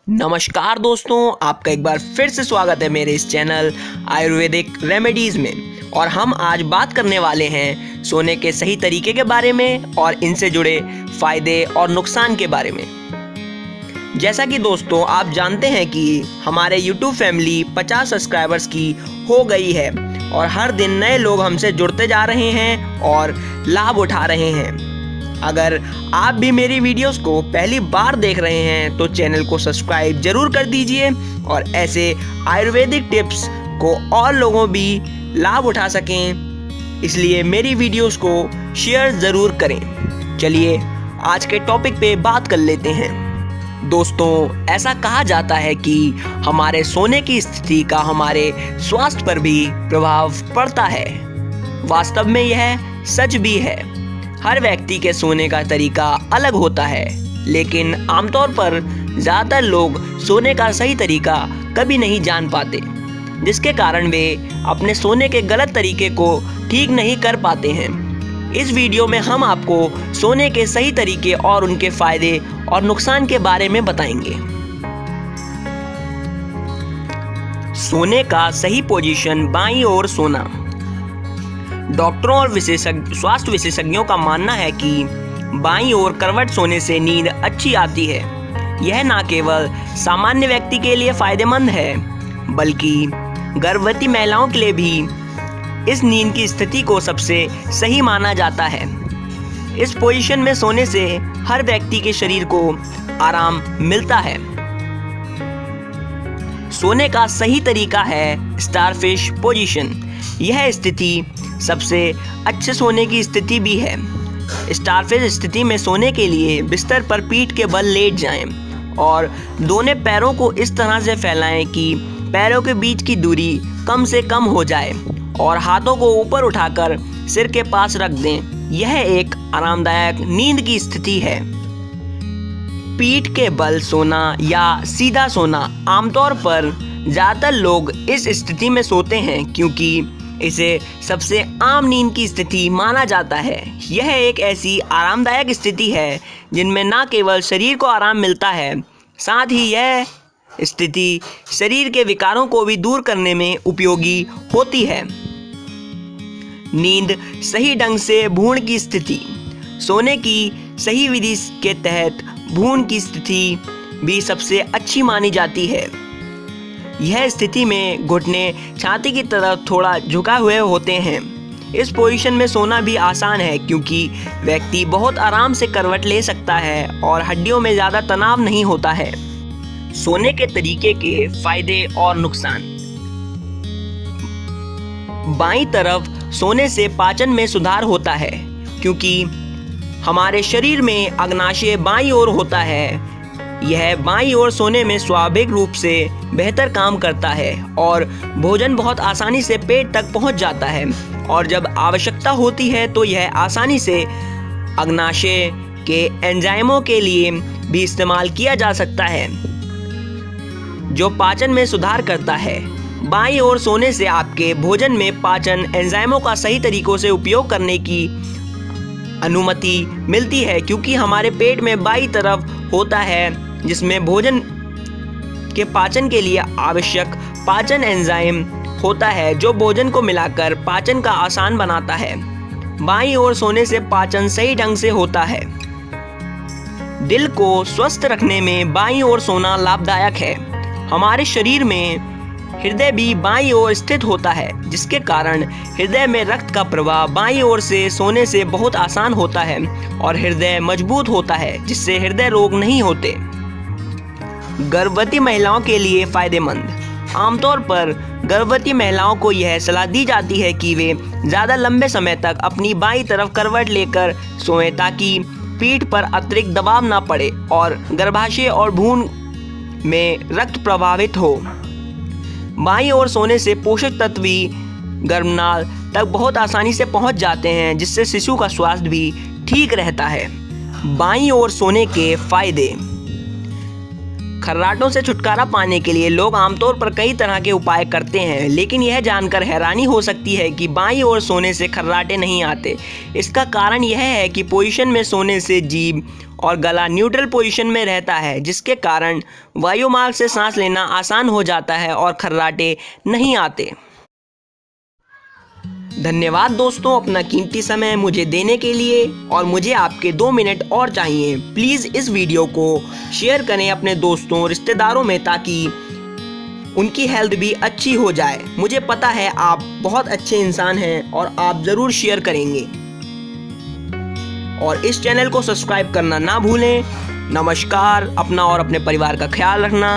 नमस्कार दोस्तों, आपका एक बार फिर से स्वागत है मेरे इस चैनल आयुर्वेदिक रेमेडीज़ में। और हम आज बात करने वाले हैं सोने के सही तरीके के बारे में और इनसे जुड़े फ़ायदे और नुकसान के बारे में। जैसा कि दोस्तों आप जानते हैं कि हमारे YouTube फैमिली 50 सब्सक्राइबर्स की हो गई है और हर दिन नए लोग हमसे जुड़ते जा रहे हैं और लाभ उठा रहे हैं। अगर आप भी मेरी वीडियोस को पहली बार देख रहे हैं तो चैनल को सब्सक्राइब जरूर कर दीजिए और ऐसे आयुर्वेदिक टिप्स को और लोगों भी लाभ उठा सकें, इसलिए मेरी वीडियोस को शेयर ज़रूर करें। चलिए आज के टॉपिक पे बात कर लेते हैं। दोस्तों, ऐसा कहा जाता है कि हमारे सोने की स्थिति का हमारे स्वास्थ्य पर भी प्रभाव पड़ता है। वास्तव में यह सच भी है। हर व्यक्ति के सोने का तरीका अलग होता है, लेकिन आमतौर पर ज़्यादातर लोग सोने का सही तरीका कभी नहीं जान पाते, जिसके कारण वे अपने सोने के गलत तरीके को ठीक नहीं कर पाते हैं। इस वीडियो में हम आपको सोने के सही तरीके और उनके फायदे और नुकसान के बारे में बताएंगे। सोने का सही पोजीशन, बाईं ओर सोना। डॉक्टरों और स्वास्थ्य विशेषज्ञों का मानना है कि बाईं ओर करवट सोने से नींद अच्छी आती है। यह न केवल सामान्य व्यक्ति के लिए फायदेमंद है, बल्कि गर्भवती महिलाओं के लिए भी इस नींद की स्थिति को सबसे सही माना जाता है। इस पोजीशन में सोने से हर व्यक्ति के शरीर को आराम मिलता है। सोने का सही तरीका है स्टारफिश पोजीशन। यह स्थिति सबसे अच्छे सोने की स्थिति भी है। स्टारफिश स्थिति में सोने के लिए बिस्तर पर पीठ के बल लेट जाएं और दोनों पैरों को इस तरह से फैलाएं कि पैरों के बीच की दूरी कम से कम हो जाए और हाथों को ऊपर उठाकर सिर के पास रख दें। यह एक आरामदायक नींद की स्थिति है। पीठ के बल सोना या सीधा सोना। आमतौर पर ज़्यादातर लोग इस स्थिति में सोते हैं क्योंकि इसे सबसे आम नींद की स्थिति माना जाता है। यह एक ऐसी आरामदायक स्थिति है जिनमें न केवल शरीर को आराम मिलता है, साथ ही यह स्थिति शरीर के विकारों को भी दूर करने में उपयोगी होती है। नींद सही ढंग से भ्रूण की स्थिति। सोने की सही विधि के तहत भ्रूण की स्थिति भी सबसे अच्छी मानी जाती है। यह स्थिति में घुटने छाती की तरफ थोड़ा झुका हुए होते हैं। इस पोजीशन में सोना भी आसान है क्योंकि व्यक्ति बहुत आराम से करवट ले सकता है और हड्डियों में ज़्यादा तनाव नहीं होता है। सोने के तरीके के फायदे और नुकसान। बाईं तरफ सोने से पाचन में सुधार होता है क्योंकि हमारे शरीर में अग्नाशय बाईं ओर होता है। यह बाईं ओर सोने में स्वाभाविक रूप से बेहतर काम करता है और भोजन बहुत आसानी से पेट तक पहुंच जाता है और जब आवश्यकता होती है तो यह आसानी से अग्नाशय के एंजाइमों के लिए भी इस्तेमाल किया जा सकता है, जो पाचन में सुधार करता है। बाईं ओर सोने से आपके भोजन में पाचन एंजाइमों का सही तरीकों से उपयोग करने की अनुमति मिलती है क्योंकि हमारे पेट में बाईं तरफ होता है, जिसमें भोजन के पाचन के लिए आवश्यक पाचन एंजाइम होता है जो भोजन को मिलाकर पाचन का आसान बनाता है। बाईं ओर सोने से पाचन सही ढंग से होता है। दिल को स्वस्थ रखने में बाईं ओर सोना लाभदायक है। हमारे शरीर में हृदय भी बाईं ओर स्थित होता है, जिसके कारण हृदय में रक्त का प्रवाह बाईं ओर से सोने से बहुत आसान होता है और हृदय मजबूत होता है, जिससे हृदय रोग नहीं होते। गर्भवती महिलाओं के लिए फायदेमंद। आमतौर पर गर्भवती महिलाओं को यह सलाह दी जाती है कि वे ज़्यादा लंबे समय तक अपनी बाईं तरफ करवट लेकर सोएं ताकि पीठ पर अतिरिक्त दबाव न पड़े और गर्भाशय और भ्रूण में रक्त प्रवाहित हो। बाईं ओर सोने से पोषक तत्व भी गर्भनाल तक बहुत आसानी से पहुंच जाते हैं, जिससे शिशु का स्वास्थ्य भी ठीक रहता है। बाईं ओर सोने के फायदे। खर्राटों से छुटकारा पाने के लिए लोग आमतौर पर कई तरह के उपाय करते हैं, लेकिन यह जानकर हैरानी हो सकती है कि बाईं ओर सोने से खर्राटे नहीं आते। इसका कारण यह है कि पोजीशन में सोने से जीभ और गला न्यूट्रल पोजीशन में रहता है, जिसके कारण वायुमार्ग से सांस लेना आसान हो जाता है और खर्राटे नहीं आते। धन्यवाद दोस्तों अपना कीमती समय मुझे देने के लिए, और मुझे आपके 2 मिनट और चाहिए। प्लीज़ इस वीडियो को शेयर करें अपने दोस्तों रिश्तेदारों में, ताकि उनकी हेल्थ भी अच्छी हो जाए। मुझे पता है आप बहुत अच्छे इंसान हैं और आप ज़रूर शेयर करेंगे, और इस चैनल को सब्सक्राइब करना ना भूलें। नमस्कार, अपना और अपने परिवार का ख्याल रखना।